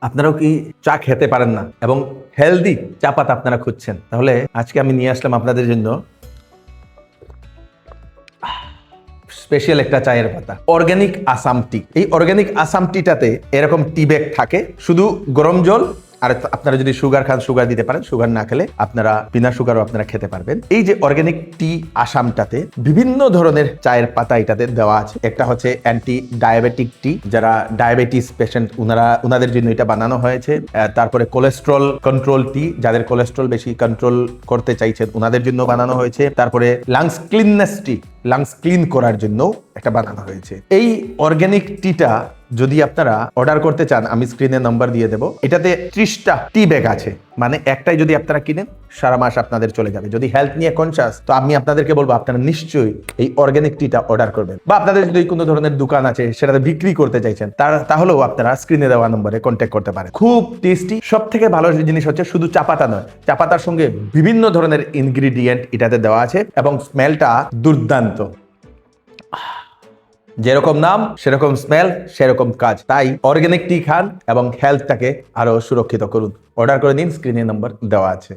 আপনারাও কি চা খেতে পারেন না এবং হেলদি চা পাতা আপনারা খুঁজছেন? তাহলে আজকে আমি নিয়ে আসলাম আপনাদের জন্য স্পেশাল একটা চায়ের পাতা, অর্গানিক আসাম টি। এই অর্গানিক আসাম টিটাতে এরকম টি ব্যাগ থাকে, শুধু গরম জল আর আপনারা যদি সুগার খান সুগার দিতে পারেন, সুগার না খেলে আপনারা বিনা সুগারও আপনারা খেতে পারবেন। এই যে অর্গানিক টি আসামটাতে বিভিন্ন ধরনের চায়ের পাতা এটাতে দেওয়া আছে। একটা হচ্ছে অ্যান্টি ডায়াবেটিক টি, যারা ডায়াবেটিস পেশেন্ট ওনাদের জন্য এটা বানানো হয়েছে। তারপরে কোলেস্ট্রল কন্ট্রোল টি, যাদের কোলেস্ট্রল বেশি কন্ট্রোল করতে চাইছেন ওনাদের জন্য বানানো হয়েছে। তারপরে লাংস ক্লিননেস টি, লাংস ক্লিন করার জন্য একটা বানানো হয়েছে। এই অর্গানিক টিটা যদি আপনারা অর্ডার করতে চান, আমি স্ক্রিনে নাম্বার দিয়ে দেবো। এটাতে 30টা টি ব্যাগ আছে, মানে একটাই যদি আপনারা কিনেন সারা মাস আপনাদের চলে যাবে। যদি হেলথ নিয়ে কনসাস, তো আমি আপনাদেরকে বলবো আপনারা নিশ্চয়ই এই অর্গানিক টিটা অর্ডার করবেন। বা আপনাদের যদি কোনো ধরনের দোকান আছে সেটাতে বিক্রি করতে চাইছেন, তাহলেও আপনারা স্ক্রিনে দেওয়া নম্বরে কন্ট্যাক্ট করতে পারেন। খুব টেস্টি। সব থেকে ভালো জিনিস হচ্ছে শুধু চা পাতা নয়, চা পাতার সঙ্গে বিভিন্ন ধরনের ইনগ্রিডিয়েন্ট এটাতে দেওয়া আছে এবং স্মেলটা দুর্দান্ত। যেরকম নাম সেরকম স্মেল, সেরকম কাজ। তাই অর্গানিক টি খান এবং হেলথটাকে আরো সুরক্ষিত করুন। অর্ডার করে নিন, স্ক্রিনে নাম্বার দেওয়া আছে।